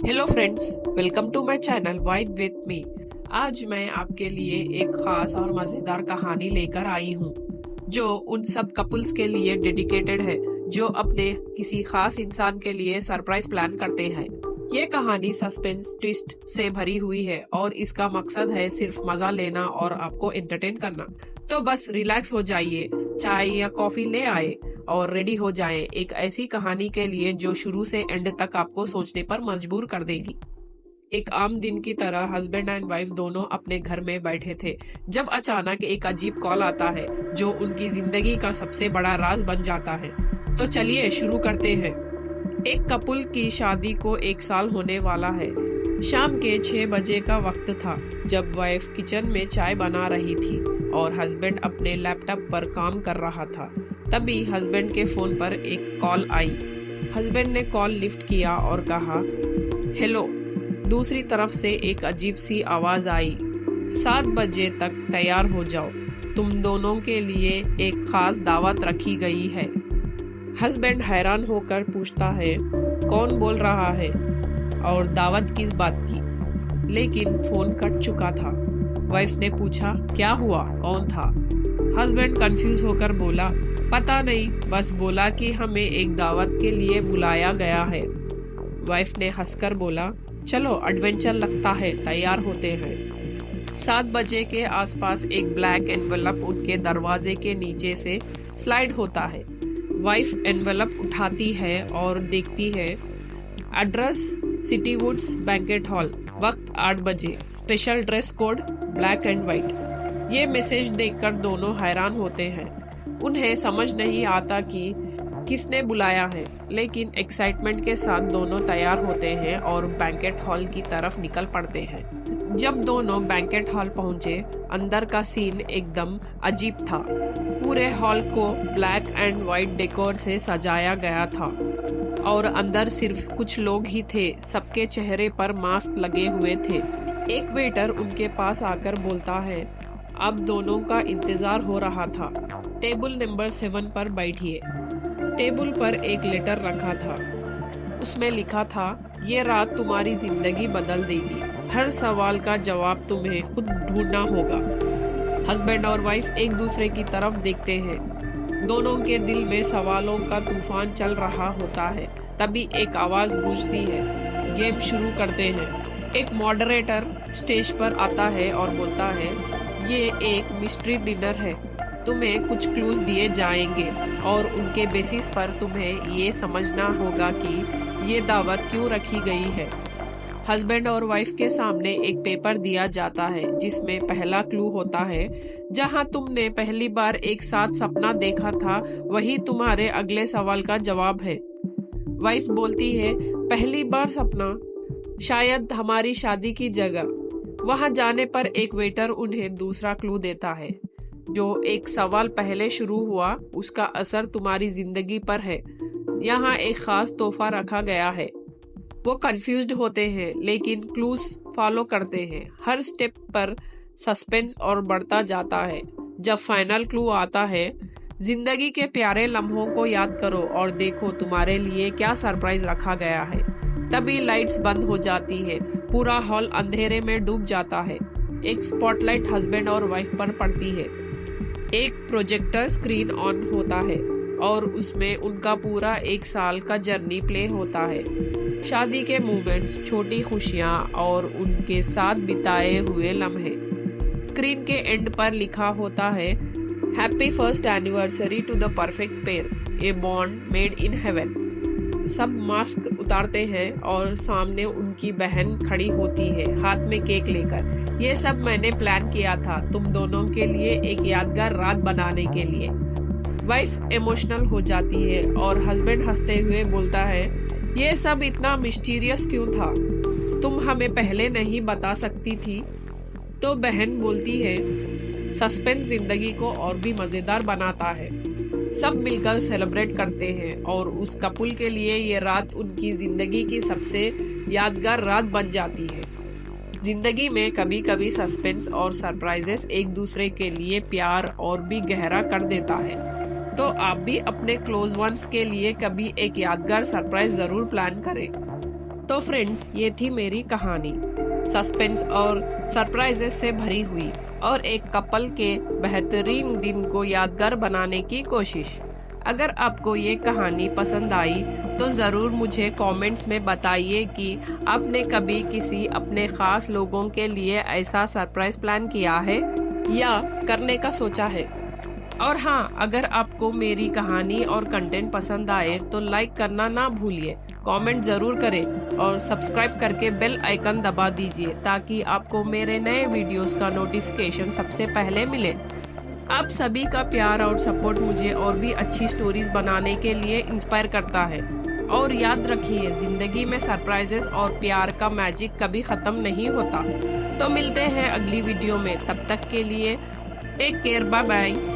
Hello friends, welcome to my channel vibe with me. आज मैं आपके लिए एक खास और मजेदार कहानी लेकर आई हूँ जो उन सब कपल्स के लिए डेडिकेटेड है जो अपने किसी खास इंसान के लिए सरप्राइज प्लान करते हैं। ये कहानी सस्पेंस ट्विस्ट से भरी हुई है और इसका मकसद है सिर्फ मजा लेना और आपको एंटरटेन करना। तो बस रिलैक्स हो जाइए, चाय या कॉफी ले आए और रेडी हो जाएं एक ऐसी कहानी के लिए जो शुरू से एंड तक आपको सोचने पर मजबूर कर देगी। एक आम दिन की तरह हस्बैंड एंड वाइफ दोनों अपने घर में बैठे थे जब अचानक एक अजीब कॉल आता है जो उनकी जिंदगी का सबसे बड़ा राज बन जाता है। तो चलिए शुरू करते हैं। एक कपल की शादी को 1 साल होने वाला है। शाम के 6 बजे का वक्त था जब वाइफ किचन में चाय बना रही थी और हस्बैंड अपने लैपटॉप पर काम कर रहा था। तभी हस्बैंड के फोन पर एक कॉल आई। हस्बैंड ने कॉल लिफ्ट किया और कहा, हेलो। दूसरी तरफ से एक अजीब सी आवाज आई, 7 बजे तक तैयार हो जाओ, तुम दोनों के लिए एक खास दावत रखी गई है। हस्बैंड हैरान होकर पूछता है, कौन बोल रहा है और दावत किस बात की? लेकिन फोन कट चुका था। वाइफ ने पूछा, क्या हुआ, कौन था? हस्बैंड कंफ्यूज होकर बोला, पता नहीं, बस बोला कि हमें एक दावत के लिए बुलाया गया है। वाइफ ने हंसकर बोला, चलो एडवेंचर लगता है, तैयार होते हैं। 7 बजे के आसपास एक ब्लैक एनवेलप उनके दरवाजे के नीचे से स्लाइड होता है। वाइफ एनवेलप उठाती है और देखती है, address city woods banquet hall, वक्त 8 बजे, special dress code black and white. ये मैसेज देखकर दोनों हैरान होते हैं। उन्हें समझ नहीं आता कि किसने बुलाया है, लेकिन एक्साइटमेंट के साथ दोनों तैयार होते हैं और बैंकेट हॉल की तरफ निकल पड़ते हैं। जब दोनों बैंकेट हॉल पहुंचे, अंदर का सीन एकदम अजीब था। पूरे हॉल को ब्लैक एंड व्हाइट डेकोर से सजाया गया था और अंदर सिर्फ कुछ लोग ही थे। सबके चेहरे पर मास्क लगे हुए थे। एक वेटर उनके पास आकर बोलता है, अब दोनों का इंतजार हो रहा था, टेबल नंबर 7 पर बैठिए। टेबल पर एक लेटर रखा था। उसमें लिखा था, ये रात तुम्हारी जिंदगी बदल देगी, हर सवाल का जवाब तुम्हें खुद ढूंढना होगा। हस्बैंड और वाइफ एक दूसरे की तरफ देखते हैं। दोनों के दिल में सवालों का तूफान चल रहा होता है। तभी एक आवाज गूंजती है, गेम शुरू करते हैं। एक मॉडरेटर स्टेज पर आता है और बोलता है, ये एक मिस्ट्री डिनर है, तुम्हें कुछ क्लूज दिए जाएंगे और उनके बेसिस पर तुम्हें ये समझना होगा कि ये दावत क्यों रखी गई है। हस्बैंड और वाइफ के सामने एक पेपर दिया जाता है जिसमें पहला क्लू होता है, जहां तुमने पहली बार एक साथ सपना देखा था वही तुम्हारे अगले सवाल का जवाब है। वाइफ बोलती है, पहली बार सपना, शायद हमारी शादी की जगह। वहां जाने पर एक वेटर उन्हें दूसरा क्लू देता है, जो एक सवाल पहले शुरू हुआ उसका असर तुम्हारी जिंदगी पर है, यहाँ एक खास तोहफा रखा गया है। वो कंफ्यूज्ड होते हैं लेकिन क्लूज फॉलो करते हैं। हर स्टेप पर सस्पेंस और बढ़ता जाता है। जब फाइनल क्लू आता है, जिंदगी के प्यारे लम्हों को याद करो और देखो तुम्हारे लिए क्या सरप्राइज रखा गया है। तभी लाइट्स बंद हो जाती है, पूरा हॉल अंधेरे में डूब जाता है। एक स्पॉटलाइट हस्बैंड और वाइफ पर पड़ती है। एक प्रोजेक्टर स्क्रीन ऑन होता है और उसमें उनका पूरा 1 साल का जर्नी प्ले होता है। शादी के मोमेंट्स, छोटी खुशियां और उनके साथ बिताए हुए लम्हे। स्क्रीन के एंड पर लिखा होता है, happy first anniversary to the perfect pair, a bond made in heaven. सब मास्क उतारते हैं और सामने उनकी बहन खड़ी होती है हाथ में केक लेकर। ये सब मैंने प्लान किया था तुम दोनों के लिए एक यादगार रात बनाने के लिए। वाइफ इमोशनल हो जाती है और हस्बैंड हंसते हुए बोलता है, ये सब इतना मिस्टीरियस क्यों था, तुम हमें पहले नहीं बता सकती थी? तो बहन बोलती है, सस्पेंस जिंदगी को और भी मजेदार बनाता है। सब मिलकर सेलिब्रेट करते हैं और उस कपल के लिए ये रात उनकी जिंदगी की सबसे यादगार रात बन जाती है। जिंदगी में कभी कभी सस्पेंस और सरप्राइजेस एक दूसरे के लिए प्यार और भी गहरा कर देता है। तो आप भी अपने क्लोज वंस के लिए कभी एक यादगार सरप्राइज जरूर प्लान करें। तो फ्रेंड्स, ये थी मेरी कहानी, सस्पेंस और सरप्राइजेस से भरी हुई और एक कपल के बेहतरीन दिन को यादगार बनाने की कोशिश। अगर आपको ये कहानी पसंद आई तो ज़रूर मुझे कमेंट्स में बताइए कि आपने कभी किसी अपने ख़ास लोगों के लिए ऐसा सरप्राइज प्लान किया है या करने का सोचा है। और हाँ, अगर आपको मेरी कहानी और कंटेंट पसंद आए तो लाइक करना ना भूलिए, कमेंट ज़रूर करें और सब्सक्राइब करके बेल आइकन दबा दीजिए ताकि आपको मेरे नए वीडियोस का नोटिफिकेशन सबसे पहले मिले। आप सभी का प्यार और सपोर्ट मुझे और भी अच्छी स्टोरीज बनाने के लिए इंस्पायर करता है। और याद रखिए, जिंदगी में सरप्राइजेस और प्यार का मैजिक कभी खत्म नहीं होता। तो मिलते हैं अगली वीडियो में, तब तक के लिए टेक केयर, बाय बाय।